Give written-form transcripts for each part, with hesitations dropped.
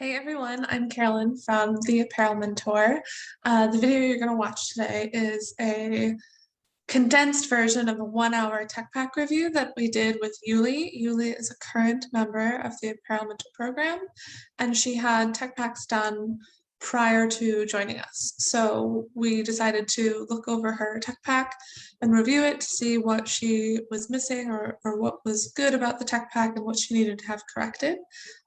Hey everyone, I'm Carolyn from the Apparel Mentor. The video you're going to watch today is a condensed version of a 1-hour tech pack review that we did with Yulee. Yulee is a current member of the Apparel Mentor program, and she had tech packs done prior to joining us. So we decided to look over her tech pack and review it to see what she was missing or what was good about the tech pack and what she needed to have corrected.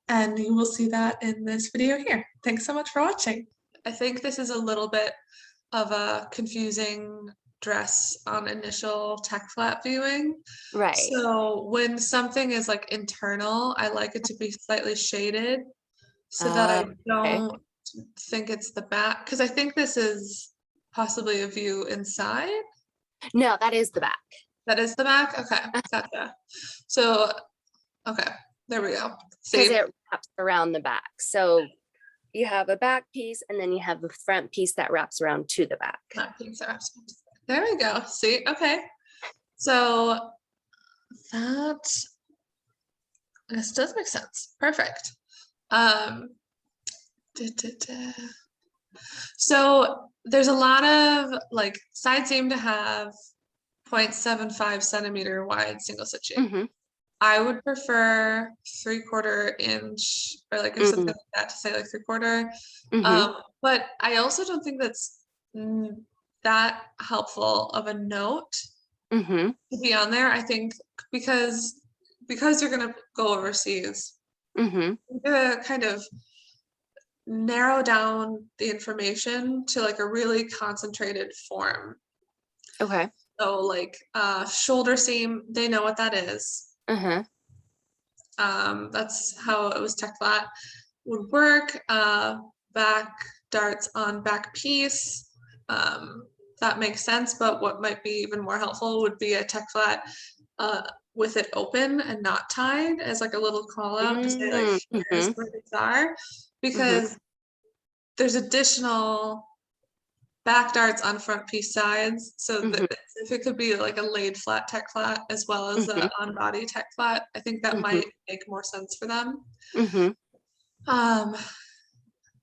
And you will see that in this video here. Thanks so much for watching. I think this is a little bit of a confusing dress on initial tech flat viewing. Right. So when something is like internal, I like it to be slightly shaded so that I don't think it's the back, because I think this is possibly a view inside. No, that is the back. That is the back? Okay, gotcha. So, okay, there we go. Because it wraps around the back. So you have a back piece and then you have the front piece that wraps around to the back. That piece that wraps around to the back. There we go. See, okay. So this does make sense. Perfect. So there's a lot of like sides seem to have 0.75 centimeter wide single stitching. I would prefer 3/4 inch or like or something like that to say like 3/4. But I also don't think that's that helpful of a note to be on there. I think because you're gonna go overseas, you're gonna kind of narrow down the information to like a really concentrated form. Okay. So like shoulder seam, they know what that is. That's how it was tech flat would work. Back darts on back piece. That makes sense, but what might be even more helpful would be a tech flat with it open and not tied as like a little call out to say like here's where these are, because there's additional back darts on front piece sides, so if it could be like a laid flat tech flat as well as a on body tech flat, I think that might make more sense for them.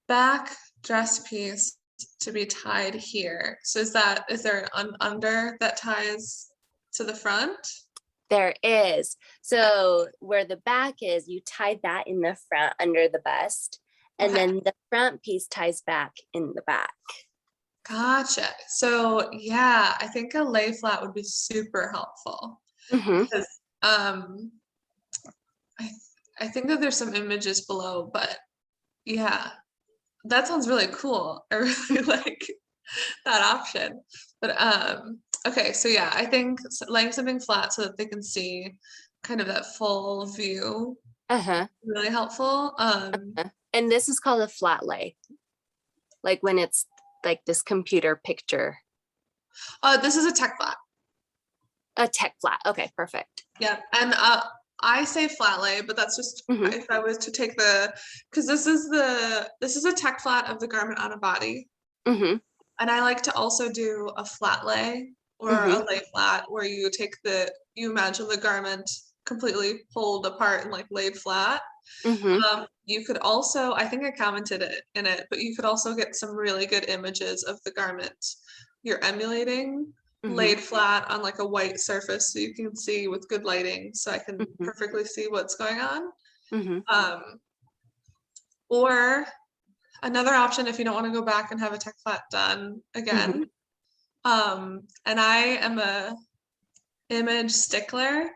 Back dress piece to be tied here. So is there an under that ties to the front? There is. So where the back is, you tie that in the front under the bust, and then the front piece ties back in the back. Gotcha. So yeah, I think a lay flat would be super helpful because I think that there's some images below, but yeah, that sounds really cool. I really like that option. But okay, so yeah, I think laying something flat so that they can see kind of that full view. Really helpful. And this is called a flat lay. Like when it's like this computer picture. This is a tech flat. A tech flat. Okay, perfect. Yeah, and I say flat lay, but that's just if I was to take because this is a tech flat of the garment on a body. And I like to also do a flat lay or a lay flat where you imagine the garment completely pulled apart and like laid flat. You could also, I think I commented in it, but you could also get some really good images of the garment you're emulating laid flat on like a white surface so you can see with good lighting, so I can perfectly see what's going on. Or another option, if you don't want to go back and have a tech flat done again, and I am a image stickler,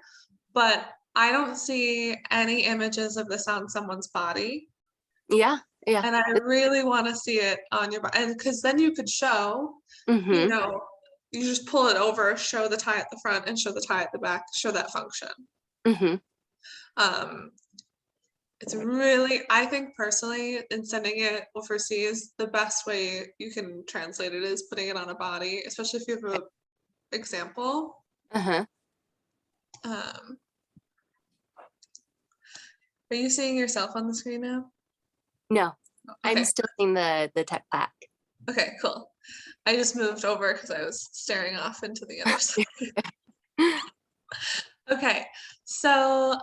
but I don't see any images of this on someone's body. Yeah. And I really want to see it on your body, and because then you could show, you know, you just pull it over, show the tie at the front and show the tie at the back, show that function. It's really, I think personally, in sending it overseas, the best way you can translate it is putting it on a body, especially if you have an example. Are you seeing yourself on the screen now? No, okay. I'm still seeing the tech pack. Okay, cool. I just moved over because I was staring off into the other side. Okay, so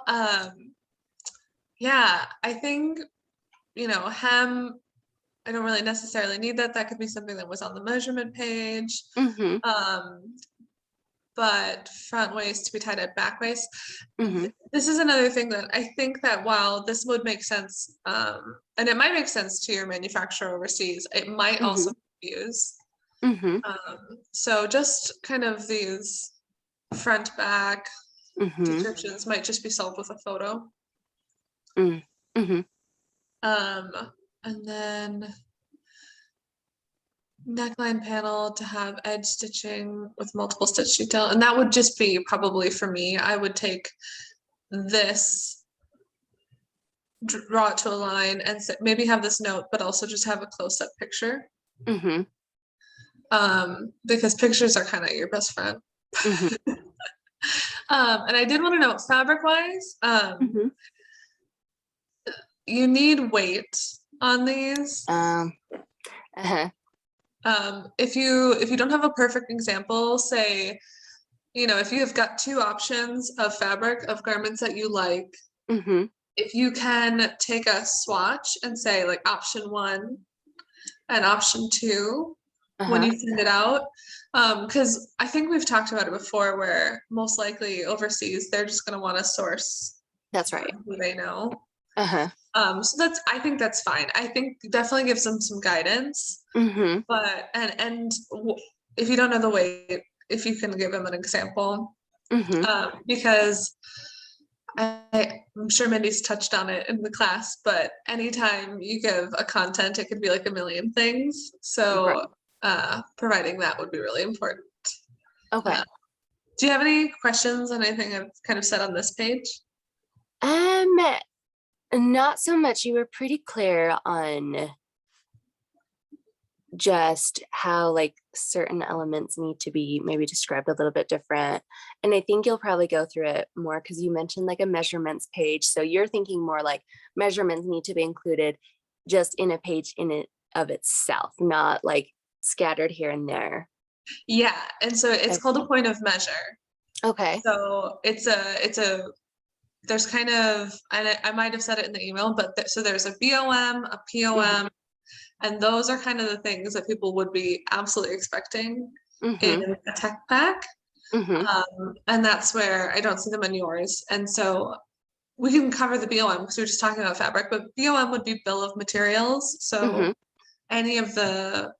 yeah, I think hem, I don't really necessarily need that. That could be something that was on the measurement page. Mm-hmm. But front waist to be tied at back waist. Mm-hmm. This is another thing that I think that while this would make sense, and it might make sense to your manufacturer overseas, it might also use. Mm-hmm. So just kind of these front back descriptions might just be solved with a photo. Mm-hmm. And then neckline panel to have edge stitching with multiple stitch detail. And that would just be probably for me, I would take this, draw it to a line and maybe have this note, but also just have a close-up picture. Mm-hmm. Because pictures are kind of your best friend. Mm-hmm. And I did want to note fabric-wise, you need weight on these. If you don't have a perfect example, say, if you have got two options of fabric of garments that you like, if you can take a swatch and say like option 1 and option 2 when you send it out, because I think we've talked about it before where most likely overseas they're just going to want to source. That's right. Who they know. So I think that's fine. I think definitely gives them some guidance. But and if you don't know the weight, if you can give them an example, because I'm sure Mindy's touched on it in the class, but anytime you give a content, it could be like a million things. So providing that would be really important. Okay. Do you have any questions on anything I've kind of said on this page? Not so much. You were pretty clear on just how like certain elements need to be maybe described a little bit different. And I think you'll probably go through it more because you mentioned like a measurements page. So you're thinking more like measurements need to be included just in a page in it of itself, not like scattered here and there. Yeah. And so it's called a point of measure. Okay. So there's kind of, and I might have said it in the email, but so there's a BOM, a POM, and those are kind of the things that people would be absolutely expecting in a tech pack. And that's where I don't see them in yours. And so we can cover the BOM because we were just talking about fabric, but BOM would be bill of materials. So any of the,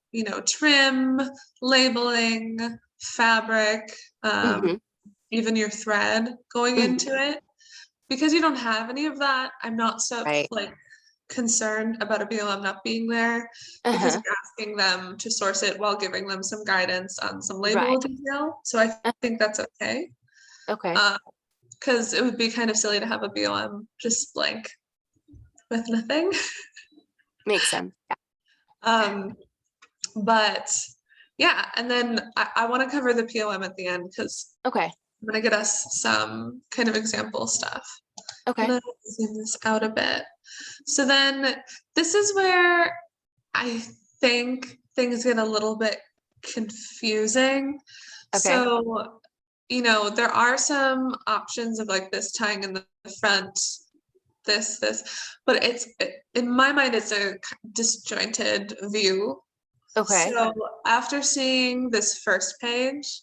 trim, labeling, fabric, even your thread going into it. Because you don't have any of that, I'm not so concerned about a BLM not being there because you're asking them to source it while giving them some guidance on some label detail. So I think that's okay. Okay. Because it would be kind of silly to have a BLM just blank with nothing. Makes sense. Yeah. But yeah, and then I want to cover the POM at the end because I'm going to get us some kind of example stuff. Okay. I'm going to zoom this out a bit. So then this is where I think things get a little bit confusing. Okay. So, there are some options of like this tying in the front, this, but in my mind, it's a disjointed view. Okay. So after seeing this first page,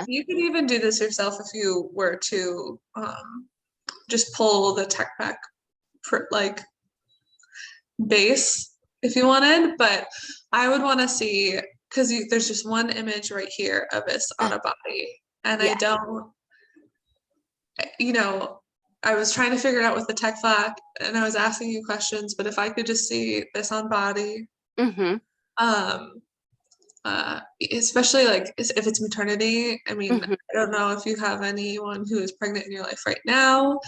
you could even do this yourself if you were to just pull the tech pack base if you wanted, but I would want to see because there's just one image right here of this on a body, and I don't, I was trying to figure it out with the tech pack, and I was asking you questions, but if I could just see this on body, especially like if it's maternity, I mean, I don't know if you have anyone who is pregnant in your life right now,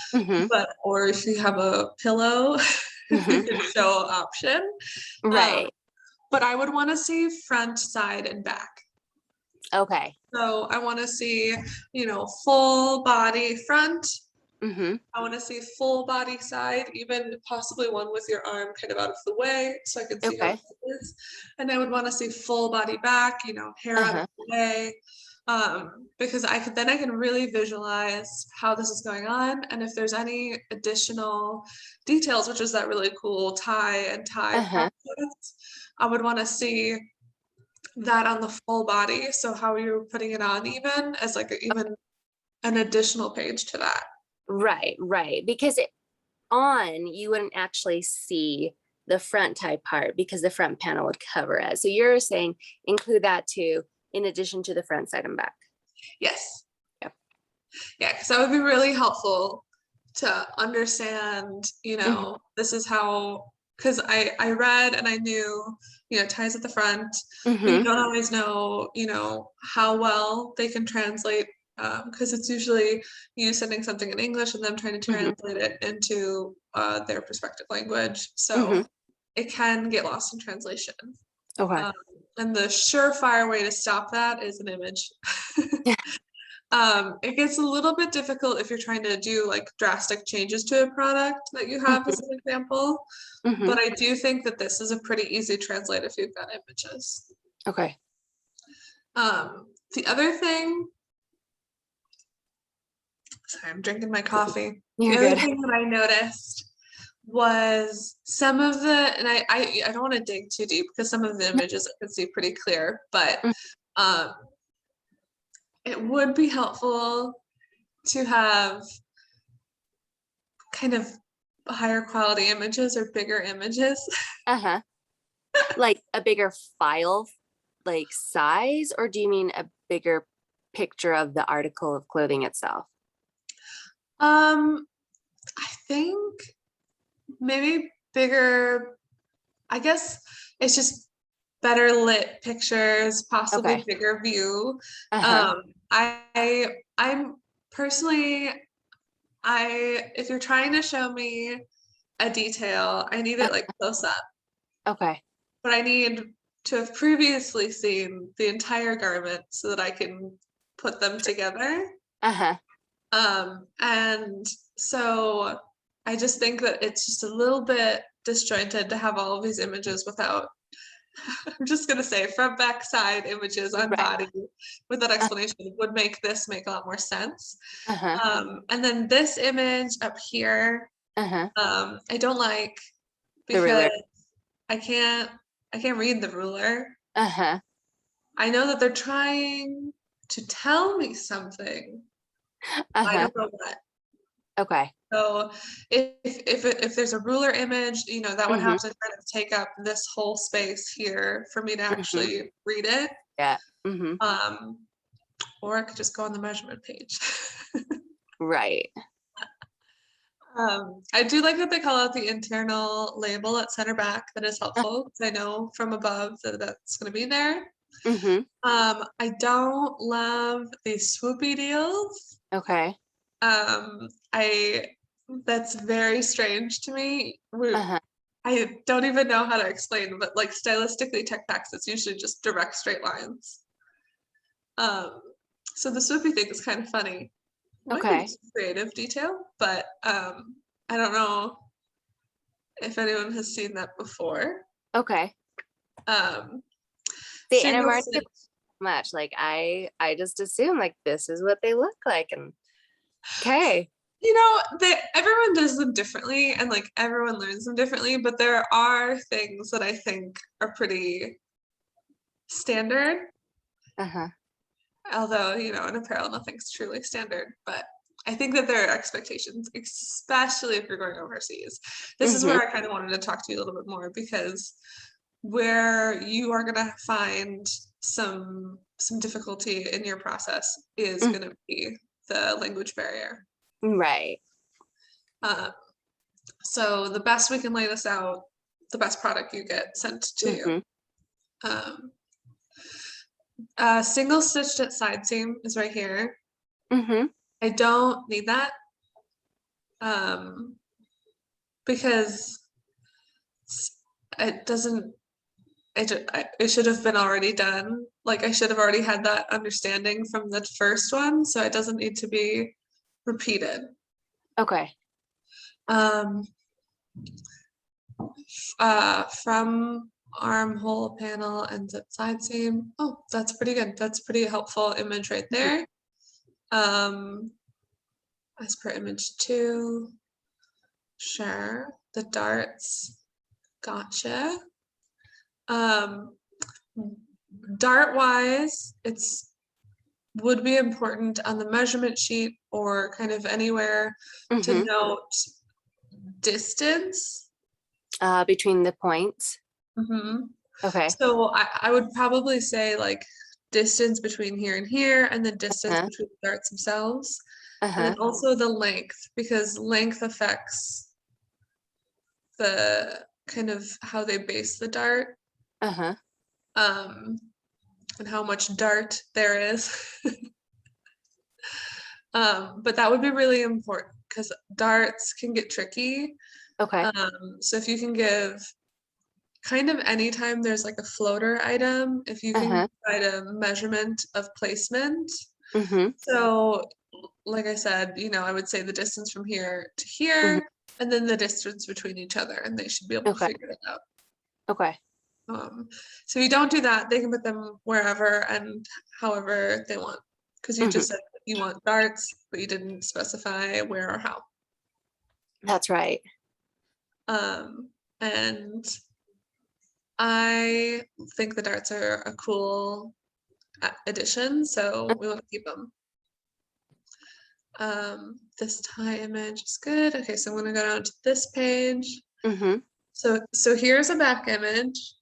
or if you have a pillow, you could show option. Right. But I would want to see front, side, and back. Okay. So I want to see, full body front. I want to see full body side, even possibly one with your arm kind of out of the way so I can see how it is. And I would want to see full body back, hair out of the way. Because I can really visualize how this is going on, and if there's any additional details, which is that really cool tie and tie Uh-huh. process, I would want to see that on the full body. So how you're putting it on even as like even an additional page to that. Right, right. Because on, you wouldn't actually see the front tie part because the front panel would cover it. So you're saying include that too, in addition to the front, side, and back. Yes. Yep. Yeah, because that would be really helpful to understand, this is how, because I read and I knew, ties at the front, but you Mm-hmm. don't always know, how well they can translate, because it's usually you sending something in English and them trying to Mm-hmm. translate it into their respective language. Mm-hmm. So it can get lost in translation. Okay. Um, and the surefire way to stop that is an image. It gets a little bit difficult if you're trying to do like drastic changes to a product that you have as an example, Mm-hmm. but I do think that this is a pretty easy translate if you've got images. Okay. The other thing, sorry, I'm drinking my coffee. The You're other good. thing that I noticed was some of the, and I don't want to dig too deep because some of the images I could see pretty clear, but um, it would be helpful to have kind of higher quality images or bigger images. Uh-huh. Like a bigger file, like size, or do you mean a bigger picture of the article of clothing itself? I think maybe bigger, I guess it's just better lit pictures, possibly Okay. bigger view. Uh-huh. I'm personally, if you're trying to show me a detail, I need it like close up, Okay. but I need to have previously seen the entire garment so that I can put them together. Uh-huh. And so I just think that it's just a little bit disjointed to have all of these images without, I'm just gonna say front, back, side images on Right. body with that explanation would make this make a lot more sense. Uh-huh. And then this image up here, Uh-huh. I don't like The because ruler. I can't I can't read the ruler. Uh-huh. I know that they're trying to tell me something. I Uh-huh. don't know what. Okay. So if there's a ruler image, that would Mm-hmm. have to kind of take up this whole space here for me to Mm-hmm. actually read it. Yeah. Mm-hmm. Um, or I could just go on the measurement page. Right. I do like that they call out the internal label at center back. That is helpful because I know from above that that's going to be there. Mm-hmm. I don't love these swoopy deals. Okay. I That's very strange to me. Uh-huh. I don't even know how to explain, but like stylistically, tech packs, it's usually just direct straight lines. Um, so the swoopy thing is kind of funny. It might be Okay. just creative detail, but I don't know if anyone has seen that before. Okay. Um, See, and I'm single already stitch. much like I just assume like this is what they look like, and okay. Everyone does them differently, and like everyone learns them differently. But there are things that I think are pretty standard. Uh-huh. Although, in apparel, nothing's truly standard, but I think that there are expectations, especially if you're going overseas. This is Mm-hmm. where I kind of wanted to talk to you a little bit more because where you are going to find some difficulty in your process is going to be the language barrier. Right. Um, so the best we can lay this out, the best product you get sent to you. Mm-hmm. Single stitched at side seam is right here. Mm-hmm. I don't need that because it doesn't, it should have been already done. Like I should have already had that understanding from the first one, so it doesn't need to be repeated. Okay. From armhole panel and zip side seam. Oh, that's pretty good. That's pretty helpful image right there. As per image 2, sure. The darts, gotcha. Dart wise, it's would be important on the measurement sheet or kind of anywhere to note distance between the points. Okay. So I would probably say like distance between here and here, and the distance between the darts themselves, and then also the length, because length affects the kind of how they base the dart, and how much dart there is. But that would be really important because darts can get tricky. Okay. So if you can give kind of anytime there's like a floater item, if you can provide a measurement of placement. So like I said, you know, I would say the distance from here to here, and then the distance between each other, and they should be able to figure it out. Okay. So you don't do that, they can put them wherever and however they want, because you just said you want darts, but you didn't specify where or how. That's right. And I think the darts are a cool addition, so we want to keep them. This tie image is good. Okay, so I'm going to go down to this page. So here's a back image.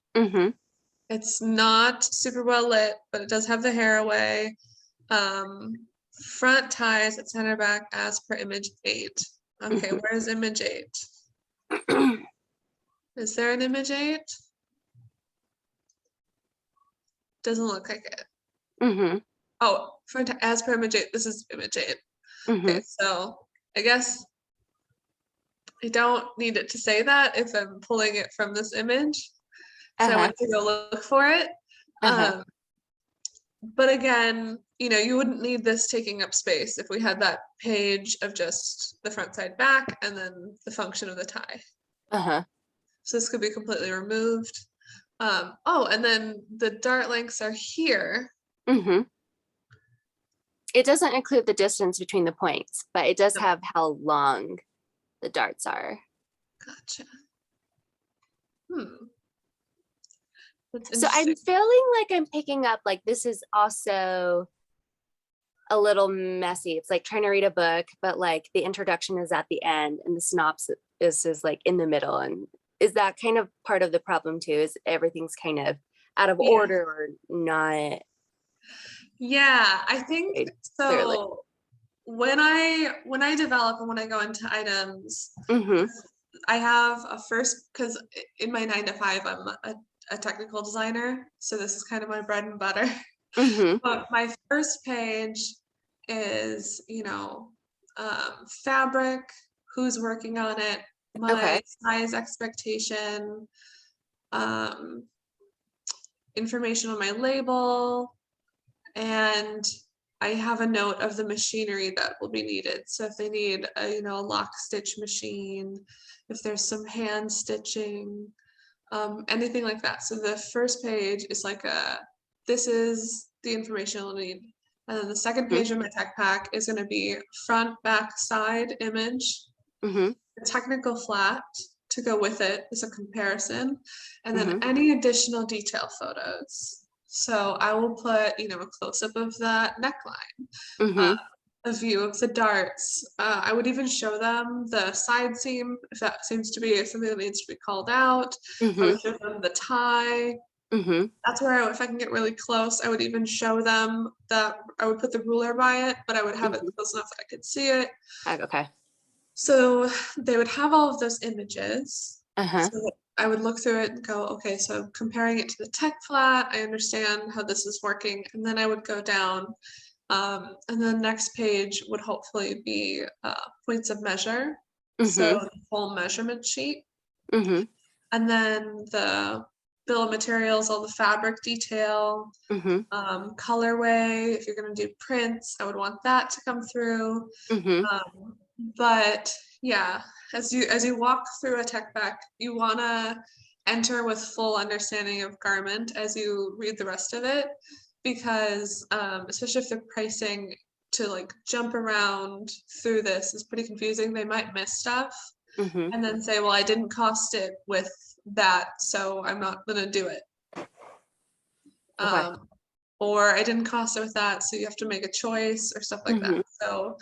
It's not super well lit, but it does have the hair away. Front ties at center back as per image 8. Okay, where's image 8? Is there an image 8? Doesn't look like it. Oh, front as per image 8. This is image 8. Okay, so I guess I don't need it to say that if I'm pulling it from this image. So I went to go look for it. But again, you know, you wouldn't need this taking up space if we had that page of just the front, side, back, and then the function of the tie. So this could be completely removed. Oh, and then the dart lengths are here. It doesn't include the distance between the points, but it does have how long the darts are. Gotcha. So I'm feeling like I'm picking up, like this is also a little messy. It's like trying to read a book, but like the introduction is at the end and the synopsis is like in the middle. And is that kind of part of the problem too? Is everything's kind of out of order or not? Yeah, I think so. Clearly. When I develop and when I go into items, I have a first, because in my 9 to 5, I'm a technical designer, so this is kind of my bread and butter. But my first page is, you know, fabric, who's working on it, my size expectation, information on my label, and I have a note of the machinery that will be needed. So if they need a, you know, a lock stitch machine, if there's some hand stitching, anything like that. So the first page is like this is the information you'll need. And then the second page of my tech pack is going to be front, back, side image, a technical flat to go with it is a comparison, and then any additional detail photos. So I will put, you know, a close-up of that neckline, a view of the darts. I would even show them the side seam if that seems to be something that needs to be called out. I would show them the tie. That's where if I can get really close, I would even show them that I would put the ruler by it, but I would have it close enough that I could see it. Okay. So they would have all of those images. So I would look through it and go, okay, so comparing it to the tech flat, I understand how this is working. And then I would go down, and then the next page would hopefully be points of measure. So the full measurement sheet. And then the bill of materials, all the fabric detail, colorway. If you're going to do prints, I would want that to come through. But yeah, as you walk through a tech pack, you want to enter with full understanding of garment as you read the rest of it, because especially if they're pricing, to like jump around through this is pretty confusing. They might miss stuff Mm-hmm. and then say, well, I didn't cost it with that, so I'm not gonna do it. Okay. Or I didn't cost it with that, so you have to make a choice or stuff like Mm-hmm. that. So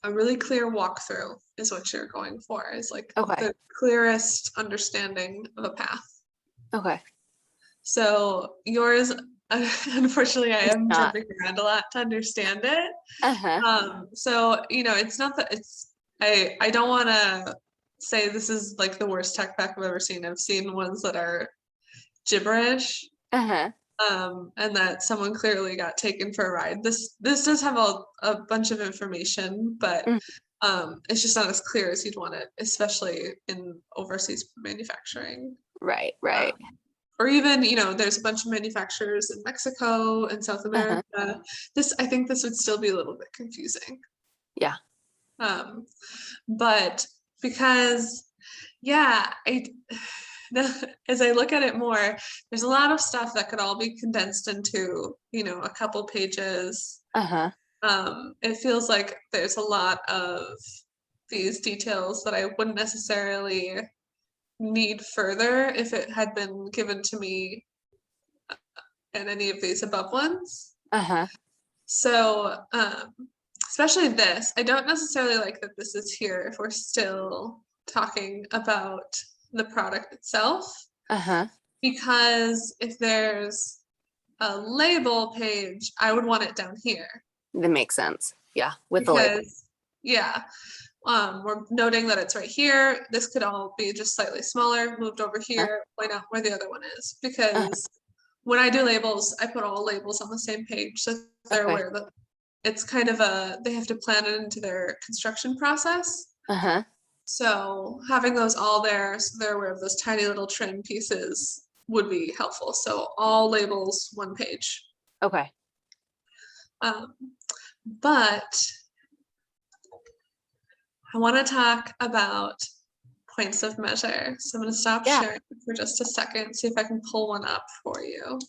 a really clear walkthrough is what you're going for, is like Okay. the clearest understanding of a path. Okay. So yours, unfortunately, I It's am not. jumping around a lot to understand it. Uh-huh. So, you know, it's not that it's, I don't want to say this is like the worst tech pack I've ever seen. I've seen ones that are gibberish, Uh-huh. and that someone clearly got taken for a ride. This does have a bunch of information, but Mm. it's just not as clear as you'd want it, especially in overseas manufacturing. Right, right. Or even, you know, there's a bunch of manufacturers in Mexico and South Uh-huh. America. I think this would still be a little bit confusing. Yeah. But because, yeah, as I look at it more, there's a lot of stuff that could all be condensed into, you know, a couple pages. Uh-huh. It feels like there's a lot of these details that I wouldn't necessarily need further if it had been given to me in any of these above ones. Uh-huh. So, especially this, I don't necessarily like that this is here if we're still talking about the product itself, Uh-huh. because if there's a label page, I would want it down here. That makes sense. Yeah, with the label. Because, yeah, we're noting that it's right here. This could all be just slightly smaller, moved over here, point out where the other one is. Because when I do labels, I put all labels on the same page, so they're Okay. aware that it's kind of they have to plan it into their construction process. Uh-huh. So having those all there, so they're aware of those tiny little trim pieces, would be helpful. So all labels, one page. Okay. But I want to talk about points of measure. So I'm going to stop Yeah. sharing for just a second, see if I can pull one up for you.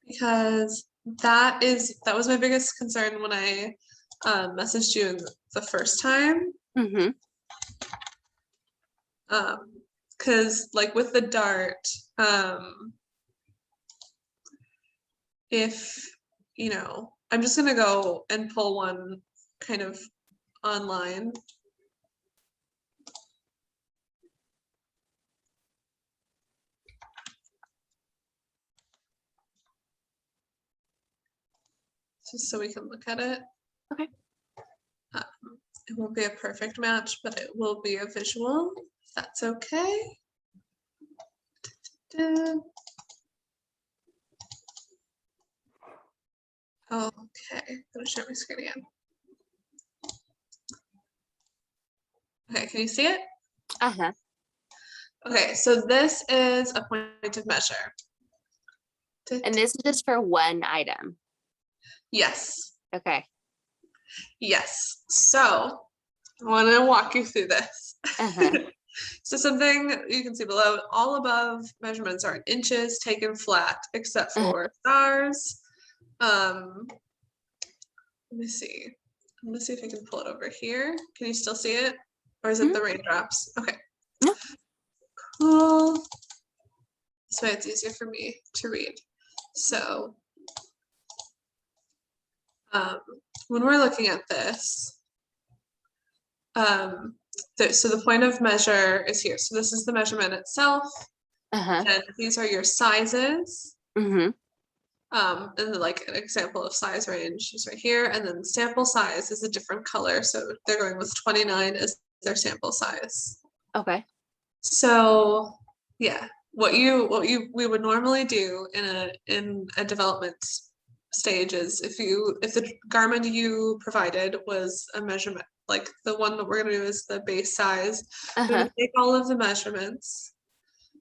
Because that was my biggest concern when I messaged you the first time. Mm-hmm. Because like with the dart, if, you know, I'm just gonna go and pull one kind of online. Just so we can look at it. Okay. It won't be a perfect match, but it will be a visual, if that's okay. Okay, I'm gonna share my screen again. Okay, can you see it? Uh-huh. Okay, so this is a point of measure. And this is just for one item. Yes, Okay. yes. So I want to walk you through this. Uh-huh. So something you can see below, all above measurements are in inches taken flat, except for stars. Let me see. I'm gonna see if I can pull it over here. Can you still see it? Or is it the raindrops? Okay. No. Cool. This way it's easier for me to read. So when we're looking at this, so the point of measure is here. So this is the measurement itself. Uh-huh. And these are your sizes. Mm-hmm. And then like an example of size range is right here. And then sample size is a different color. So they're going with 29 as their sample size. Okay. So yeah, what we would normally do in a development stage is if the garment you provided was a measurement, like the one that we're gonna do is the base size, we would take all of the measurements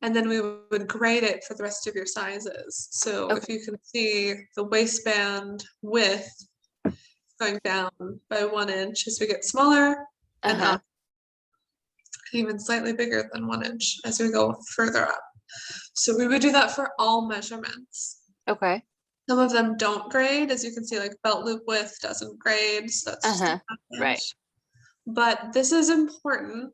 and then we would grade it for the rest of your sizes. So if you can see the waistband width going down by 1 inch as we get smaller and up. even slightly bigger than 1 inch as we go further up. So we would do that for all measurements. Okay. Some of them don't grade, as you can see, like belt loop width doesn't grade, so that's just a half Right. inch. But this is important,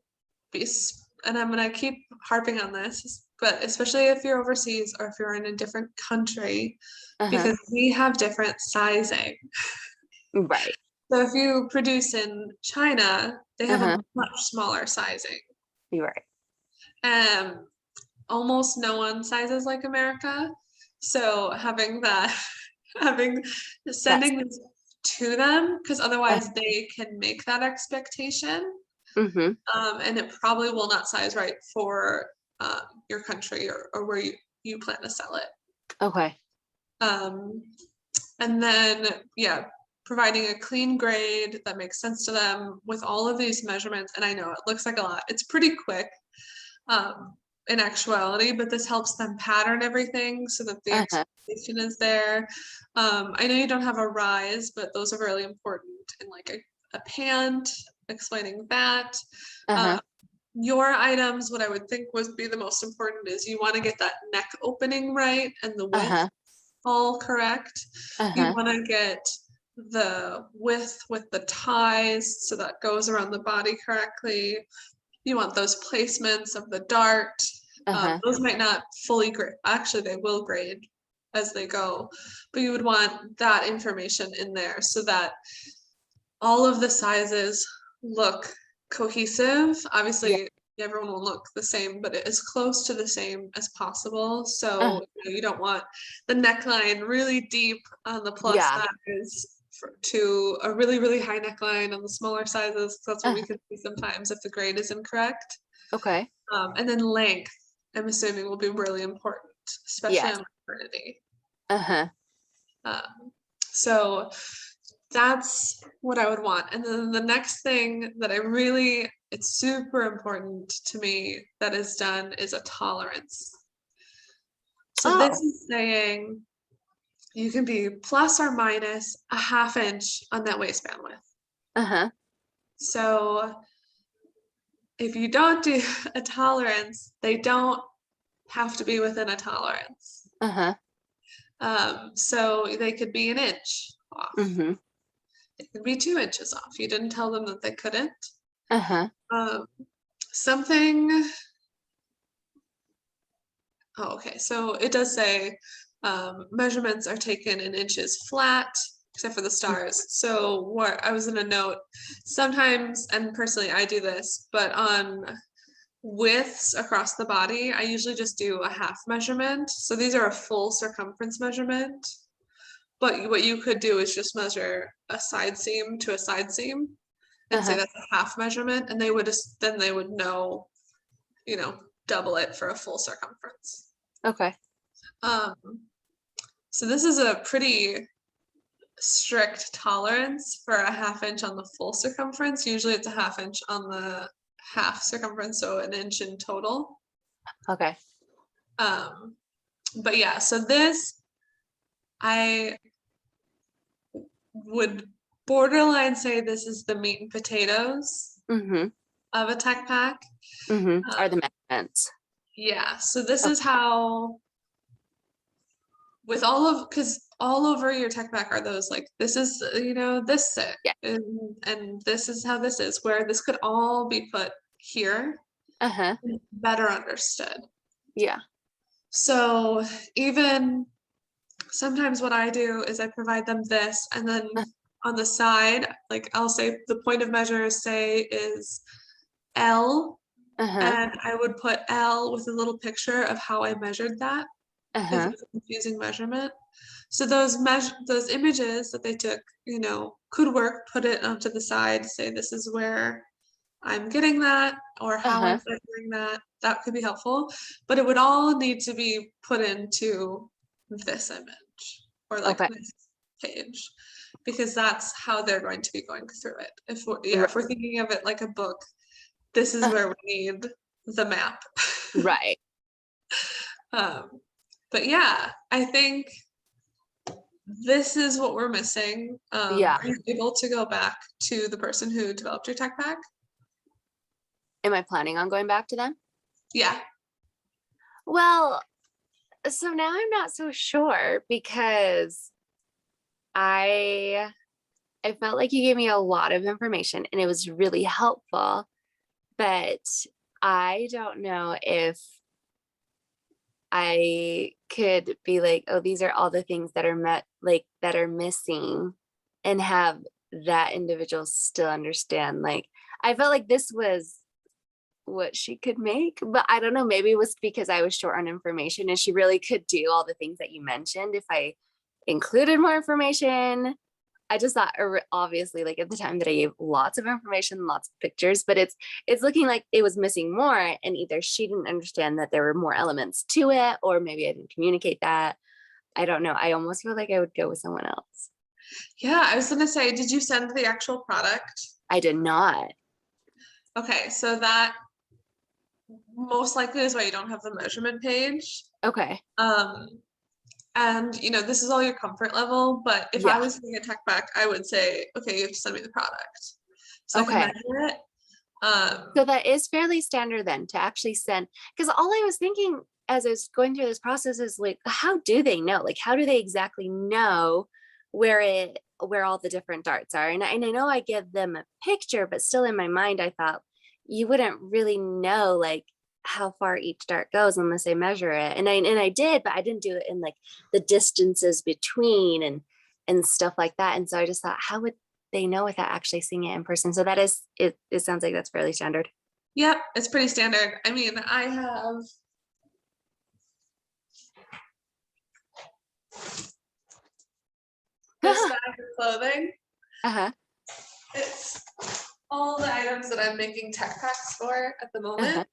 and I'm gonna keep harping on this, but especially if you're overseas or if you're in a different country, because we have different sizing. Right. So if you produce in China, they have a much smaller sizing. You're right. Almost no one sizes like America. So having sending this to them, because otherwise they can make that expectation. And it probably will not size right for your country or where you plan to sell it. Okay. And then, yeah, providing a clean grade that makes sense to them with all of these measurements. And I know it looks like a lot. It's pretty quick in actuality, but this helps them pattern everything so that the expectation is there. I know you don't have a rise, but those are really important in like a pant, explaining that. Your items, what I would think would be the most important is you want to get that neck opening right and the width all correct. You want to get the width with the ties so that goes around the body correctly. You want those placements of the dart. Those might not fully grade. Actually, they will grade as they go, but you would want that information in there so that all of the sizes look cohesive. Obviously, everyone will look the same, but as close to the same as possible. So you don't want the neckline really deep on the plus size to a really, really high neckline on the smaller sizes. That's what we can see sometimes if the grade is incorrect. Okay. And then length, I'm assuming, will be really important, especially on maternity. So that's what I would want. And then the next thing that it's super important to me that is done is a tolerance. So this is saying you can be plus or minus a half inch on that waistband width. So if you don't do a tolerance, they don't have to be within a tolerance. So they could be an inch off. It could be 2 inches off. You didn't tell them that they couldn't. Something. Oh, okay. So it does say measurements are taken in inches flat, except for the stars. So what I was in a note, sometimes, and personally I do this, but on widths across the body, I usually just do a half measurement. So these are a full circumference measurement. But what you could do is just measure a side seam to a side seam and say that's a half measurement, and they would know, double it for a full circumference. Okay. So this is a pretty strict tolerance for a half inch on the full circumference. Usually it's a half inch on the half circumference, so an inch in total. Okay. But yeah, so this I would borderline say this is the meat and potatoes of a tech pack. Are the measurements. Yeah, so this is how, with because all over your tech pack are those like, this is, this sit, and this is how this is, where this could all be put here, better understood. Yeah. So even sometimes what I do is I provide them this, and then on the side, like I'll say the point of measure, say, is L, and I would put L with a little picture of how I measured that, because it's a confusing measurement. So those images that they took, could work, put it onto the side, say this is where I'm getting that, or how I'm measuring that. That could be helpful, but it would all need to be put into this image or like this page, because that's how they're going to be going through it. If we're thinking of it like a book, this is where we need the map. Right. But yeah, I think this is what we're missing. Are you able to go back to the person who developed your tech pack? Am I planning on going back to them? Yeah. Well, so now I'm not so sure because I felt like you gave me a lot of information and it was really helpful, but I don't know if I could be like, oh, these are all the things that are that are missing, and have that individual still understand. Like, I felt like this was what she could make, but I don't know, maybe it was because I was short on information and she really could do all the things that you mentioned if I included more information. I just thought, obviously, like at the time that I gave lots of information, lots of pictures, but it's looking like it was missing more, and either she didn't understand that there were more elements to it, or maybe I didn't communicate that. I don't know. I almost feel like I would go with someone else. Yeah, I was gonna say, did you send the actual product? I did not. Okay, so that most likely is why you don't have the measurement page. Okay. And this is all your comfort level, but if I Yeah. was doing a tech back, I would say, okay, you have to send me the product so I can Okay. measure it. So that is fairly standard then to actually send, because all I was thinking as I was going through this process is like, how do they know? Like, how do they exactly know where all the different darts are? And I know I give them a picture, but still in my mind, I thought you wouldn't really know like how far each dart goes unless I measure it. And I did, but I didn't do it in like the distances between and stuff like that. And so I just thought, how would they know without actually seeing it in person? So that is it. It sounds like that's fairly standard. Yep, it's pretty standard. I mean, I have this bag of clothing. Uh-huh. It's all the items that I'm making tech packs for at the moment. Uh-huh.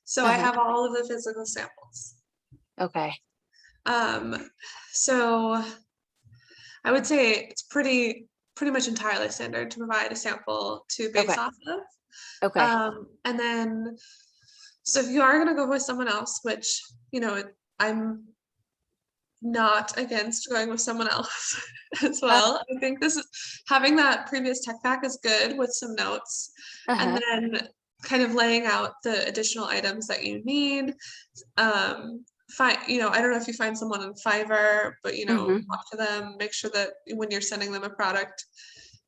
So I have all of the physical samples. Okay. So I would say it's pretty much entirely standard to provide a sample to base Okay. off of. Okay. And then, so if you are going to go with someone else, which, I'm not against going with someone else as well. I think this is having that previous tech pack is good with some notes, and Uh-huh. then kind of laying out the additional items that you need. I don't know if you find someone on Fiverr, but Mm-hmm. talk to them, make sure that when you're sending them a product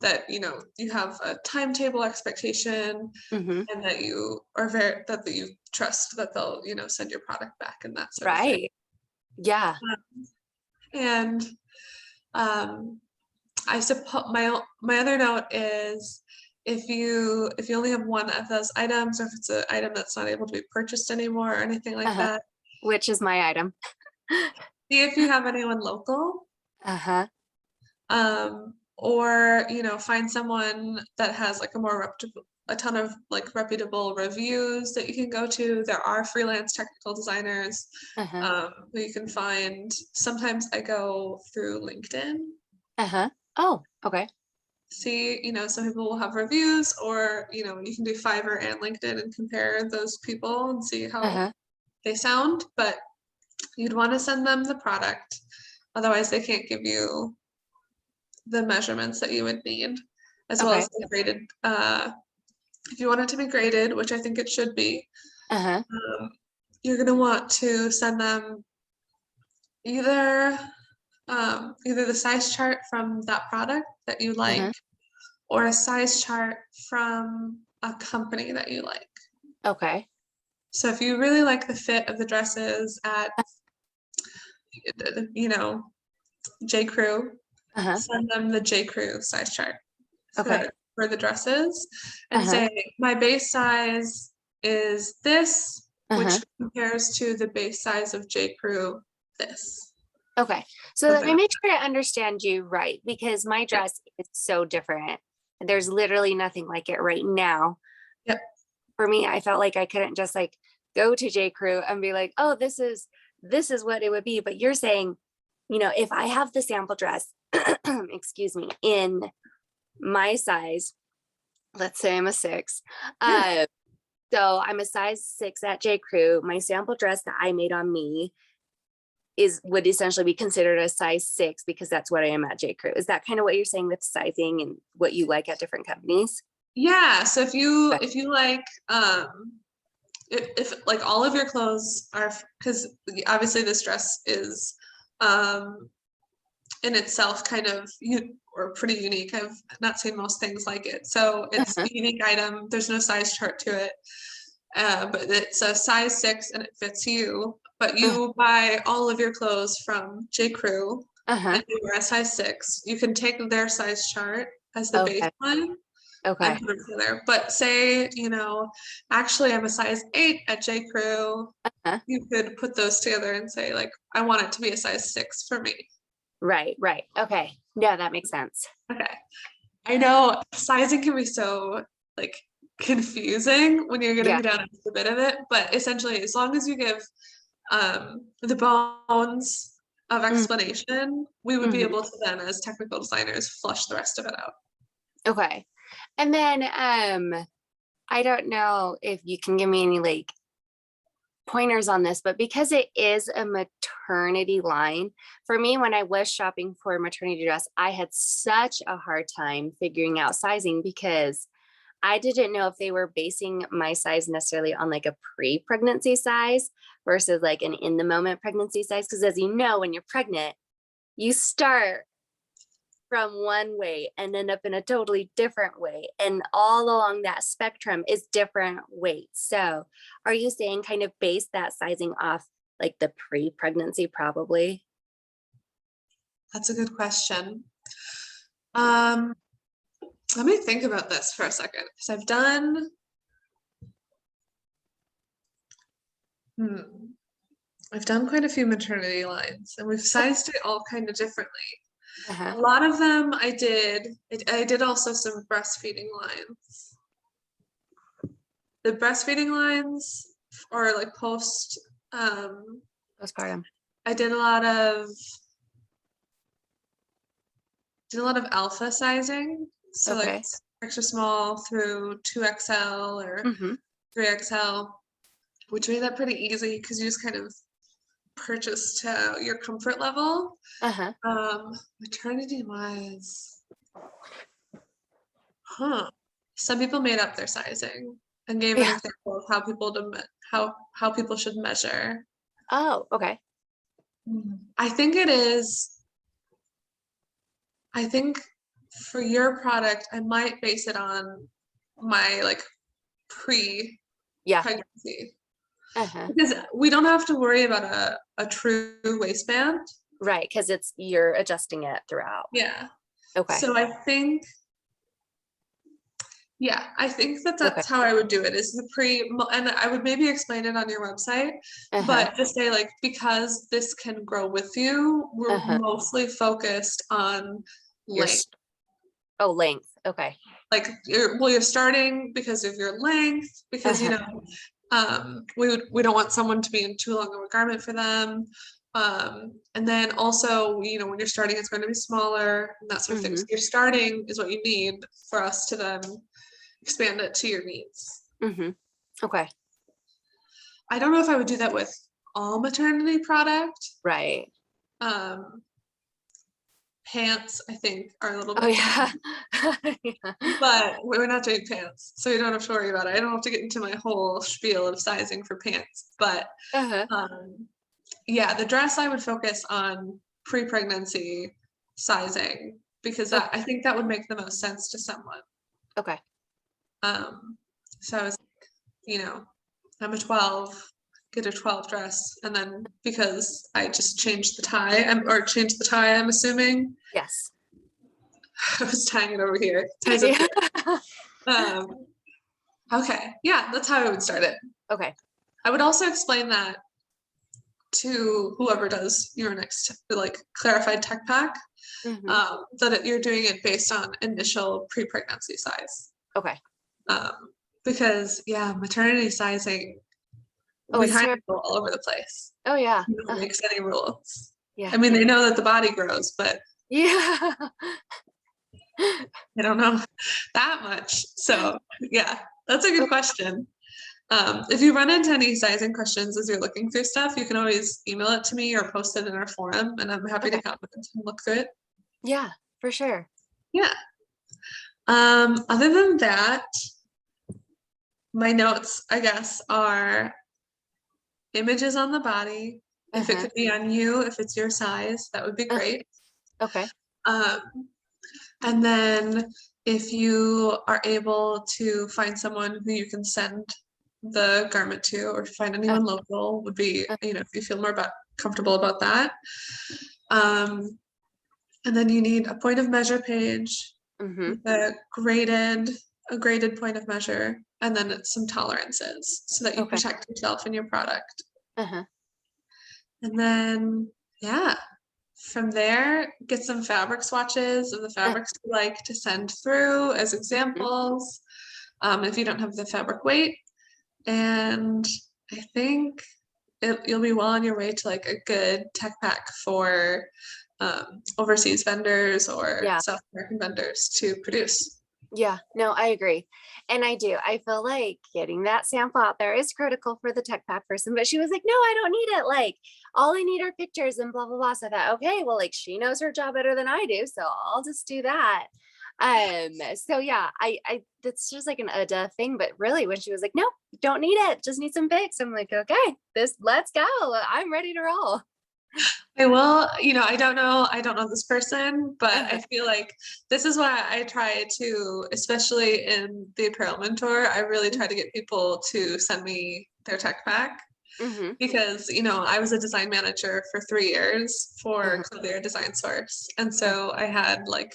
that you have a timetable expectation, Mm-hmm. and that you trust that they'll send your product back and that sort of thing. Right. Yeah. And I suppose my other note is if you only have one of those items, or if it's an item that's not able to be purchased anymore or anything like Uh-huh. that, Which is my item. see if you have anyone local. Uh-huh. Or find someone that has like a ton of like reputable reviews that you can go to. There are freelance technical designers Uh-huh. who you can find. Sometimes I go through LinkedIn. Uh-huh. Oh, okay. See, some people will have reviews, or you can do Fiverr and LinkedIn and compare those people and see how Uh-huh. they sound. But you'd want to send them the product, otherwise they can't give you the measurements that you would need, as well Okay. as the graded. If you want it to be graded, which I think it should be, Uh-huh. you're going to want to send them either the size chart from that product that you like, Uh-huh. or a size chart from a company that you like. Okay. So if you really like the fit of the dresses at, J. Crew, Uh-huh. send them the J. Crew size chart Okay. for the dresses, and Uh-huh. say my base size is this, Uh-huh. which compares to the base size of J. Crew this. Okay. So let me make sure I understand you right, because my dress is so different. There's literally nothing like it right now. Yep. For me, I felt like I couldn't just like go to J. Crew and be like, oh, this is what it would be. But you're saying, if I have the sample dress, excuse me, in my size, let's say I'm a 6. So I'm a size 6 at J. Crew. My sample dress that I made on me would essentially be considered a size 6 because that's what I am at J. Crew. Is that kind of what you're saying with sizing and what you like at different companies? Yeah, so if you Okay. like if like all of your clothes are, because obviously this dress is in itself kind of or pretty unique. I've not seen most things like it. So it's Uh-huh. a unique item. There's no size chart to it. But it's a size 6 and it fits you. But Uh-huh. you buy all of your clothes from J. Crew Uh-huh. and you wear a size 6. You can take their size chart as the Okay. baseline and Okay. put it together. But say, actually I'm a size 8 at J. Crew. Huh? You could put those together and say, like, I want it to be a size 6 for me. Right. Right. Okay. Yeah, that makes sense. Okay. I know sizing can be so like confusing when you're getting Yeah. down into the bit of it, but essentially, as long as you give the bones of explanation, we would be Mm-hmm. able to then, as technical designers, flush the rest of it out. Okay. And then I don't know if you can give me any like pointers on this, but because it is a maternity line, for me, when I was shopping for a maternity dress, I had such a hard time figuring out sizing because I didn't know if they were basing my size necessarily on like a pre-pregnancy size versus like an in the moment pregnancy size. Because as you know, when you're pregnant, you start from one way and end up in a totally different way. And all along that spectrum is different weights. So are you saying kind of base that sizing off like the pre-pregnancy probably? That's a good question. Um, Let me think about this for a second because hmm, I've done quite a few maternity lines and we've sized it all kind of differently. Uh-huh. A lot of them I did also some breastfeeding lines. The breastfeeding lines or like post, Postpartum. I did a lot of alpha sizing. So like Okay. extra small through 2XL or Mm-hmm. 3XL, which made that pretty easy because you just kind of purchase to your comfort level. Uh-huh. Maternity wise, some people made up their sizing and gave an Yeah. example of how people should measure. Oh, okay. I think it is. I think for your product, I might base it on my like pre-pregnancy Yeah. Uh-huh. because we don't have to worry about a true waistband. Right. Because you're adjusting it throughout. Yeah. Okay. So I think that Okay. that's how I would do it is and I would maybe explain it on your website, Uh-huh. but just say like, because this can grow with you, we're Uh-huh. mostly focused on Your length. length. Okay. Like you're starting because of your length, because Uh-huh. we don't want someone to be in too long of a garment for them. And then also, when you're starting, it's going to be smaller and that sort of thing. So Mm-hmm. your starting is what you need for us to then expand it to your needs. Mm-hmm. Okay. I don't know if I would do that with all maternity product. Right. Um, Pants, I think, are a little Oh bit yeah. different, Yeah. but we're not doing pants, so you don't have to worry about it. I don't have to get into my whole spiel of sizing for pants, but Uh-huh. yeah, the dress I would focus on pre-pregnancy sizing because Okay. I think that would make the most sense to someone. Okay. Um, so I was like, I'm a 12, get a 12 dress, and then because I just changed the tie, I'm assuming. Yes. I was tying it over here. Ties up Yeah. here. Um, okay, yeah, that's how I would start it. Okay. I would also explain that to whoever does your next like clarified tech pack, Mm-hmm. you're doing it based on initial pre-pregnancy size. Okay. Because maternity sizing, Oh, we it's kind of terrible. go all over the place. Oh yeah. We don't make any rules. Yeah. I mean, they know that the body grows, but Yeah. they don't know that much. So yeah, that's a good question. If you run into any sizing questions as you're looking through stuff, you can always email it to me or post it in our forum, and I'm happy to Okay. comment and look through it. Yeah, for sure. Yeah. Other than that, my notes, I guess, are images on the body. If it could be on you, if it's your size, that would be great. Okay. Um, and then if you are able to find someone who you can send the garment to, or find anyone local, would be, if you feel more comfortable about that. And then you need a point of measure page, with a graded point of measure, and then it's some tolerances so that you Okay. protect yourself and your product. Uh-huh. And then, yeah, from there, get some fabric swatches of the fabrics you like to send through as examples, if you don't have the fabric weight. And I think you'll be well on your way to like a good tech pack for overseas vendors or South American vendors to produce. Yeah, no, I agree. And I do. I feel like getting that sample out there is critical for the tech pack person, but she was like, no, I don't need it. Like, all I need are pictures and blah, blah, blah. So I thought, okay, well, like she knows her job better than I do. So I'll just do that. So yeah, I that's just like a duh thing, but really when she was like, no, don't need it, just need some pics. I'm like, okay, let's go. I'm ready to roll. I will, I don't know this person, but I feel like this is why I try to, especially in the Apparel Mentor, I really try to get people to send me their tech pack. Because, I was a design manager for 3 years for Clear Design Source. And so I had like,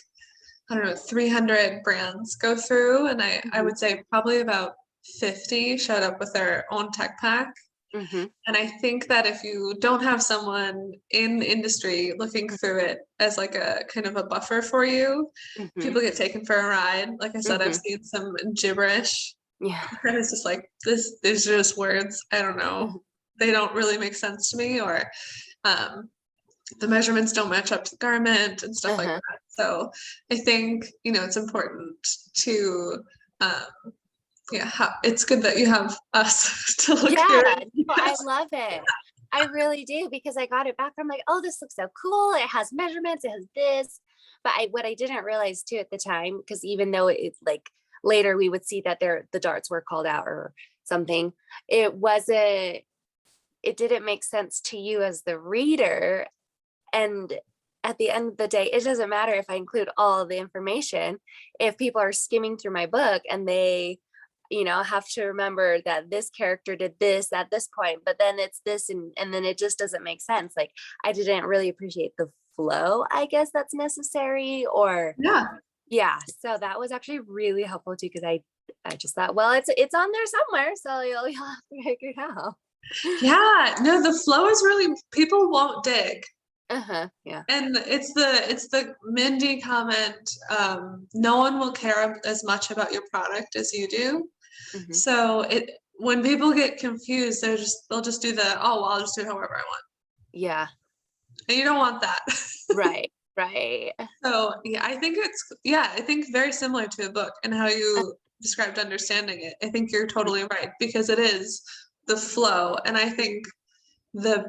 I don't know, 300 brands go through, and I would say probably about 50 showed up with their own tech pack. And I think that if you don't have someone in the industry looking through it as like a kind of a buffer for you, people get taken for a ride. Like I said, I've seen some gibberish. Yeah. And it's just like these are just words. I don't know. They don't really make sense to me, or the measurements don't match up to the garment and stuff like that. So I think, it's important to it's good that you have us to look through it. No, I love it. I really do, because I got it back. I'm like, oh, this looks so cool. It has measurements, it has this. But what I didn't realize too at the time, because even though it's like later we would see that the darts were called out or something, it didn't make sense to you as the reader. And at the end of the day, it doesn't matter if I include all the information. If people are skimming through my book and they have to remember that this character did this at this point, but then it's this, and then it just doesn't make sense. Like, I didn't really appreciate the flow, I guess, that's necessary, or so that was actually really helpful too, because I just thought, well, it's on there somewhere, so you'll have to figure it out. Yeah, no, the flow is really, people won't dig. Yeah. And it's the Mindy comment, no one will care as much about your product as you do. So when people get confused, they'll just do I'll just do it however I want. Yeah. And you don't want that. Right. So I think very similar to a book and how you described understanding it. I think you're totally right, because it is the flow. And I think the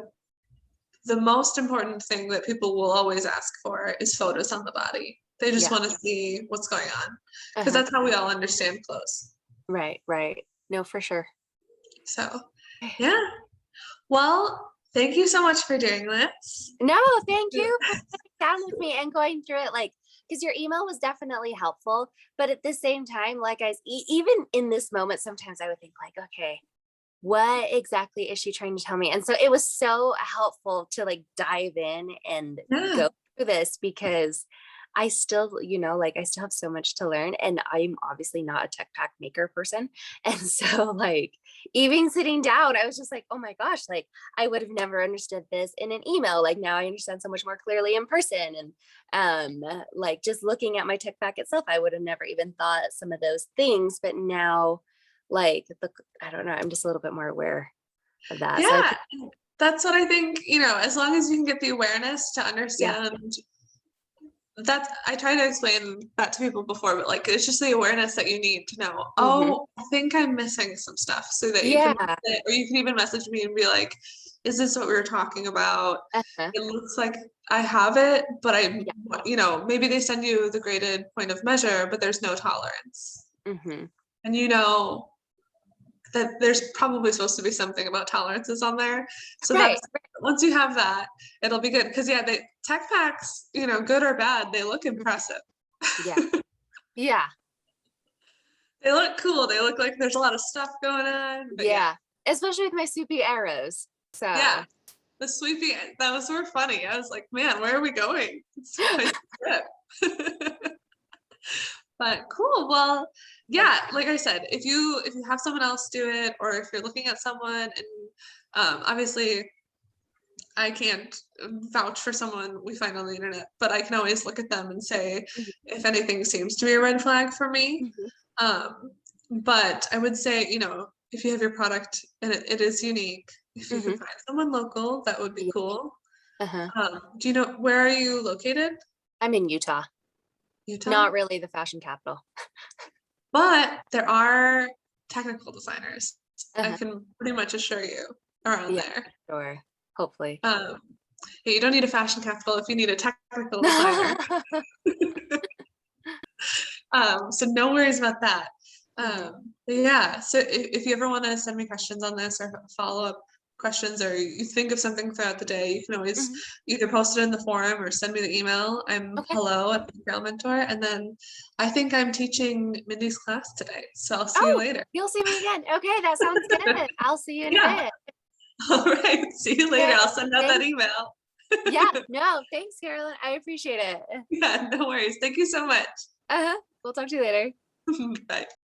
most important thing that people will always ask for is photos on the body. They just want to see what's going on, because that's how we all understand clothes. Right. No, for sure. So, yeah. Well, thank you so much for doing this. No, thank you for sitting down with me and going through it, because your email was definitely helpful. But at the same time, like, even in this moment, sometimes I would think like, okay, what exactly is she trying to tell me? And so it was so helpful to dive in and go through this, because I still, I still have so much to learn, and I'm obviously not a tech pack maker person. And so even sitting down, I was just like, oh my gosh, I would have never understood this in an email. Now I understand so much more clearly in person. And just looking at my tech pack itself, I would have never even thought some of those things. But now, I don't know, I'm just a little bit more aware of that. Yeah, so that's what I think, as long as you can get the awareness to understand. I try to explain that to people before, but it's just the awareness that you need to know, oh, I think I'm missing some stuff, so that you can, or you can even message me and be like, is this what we were talking about? Uh-huh. It looks like I have it, but I, Yeah. you know, maybe they send you the graded point of measure, but there's no tolerance. Mm-hmm. And you know that there's probably supposed to be something about tolerances on there. So Right. that's, once you have that, it'll be good. Cause yeah, they tech packs, you know, good or bad, they look impressive. Yeah. Yeah. They look cool. They look like there's a lot of stuff going on. But yeah, Yeah. Especially with my soupy arrows. yeah. So The sweepy, those were funny. I was like, man, where are we going? It's quite a trip. But cool. Well, yeah, like I said, if you have someone else do it, or if you're looking at someone, and obviously I can't vouch for someone we find on the internet, but I can always look at them and say mhm, if anything seems to be a red flag for me. mhm, Um, but I would say, you know, if you have your product and it is unique, if you can mhm. find someone local, that would be Yeah. cool. Uh-huh. Do you know, where are you located? I'm in Utah. Utah? Not really the fashion capital. But there are technical designers. I Uh-huh. can pretty much assure you around Yeah, there. sure. Hopefully. Um, yeah, you don't need a fashion capital if you need a technical designer. So no worries about that. Mhm, But yeah, so if you ever want to send me questions on this or follow up questions, or you think of something throughout the day, you can always mhm. either post it in the forum or send me the email. I'm Okay. hello@Apparel Mentor. And then I think I'm teaching Mindy's class today. So I'll see you Oh, later. you'll see me again. Okay, that sounds good. I'll see you in a Yeah. bit. All right. See you later. Okay. I'll send out that Thanks. email. Yeah, no, thanks, Carolyn. I appreciate it. Yeah, no worries. Thank you so much. Uh-huh. We'll talk to you later. Bye.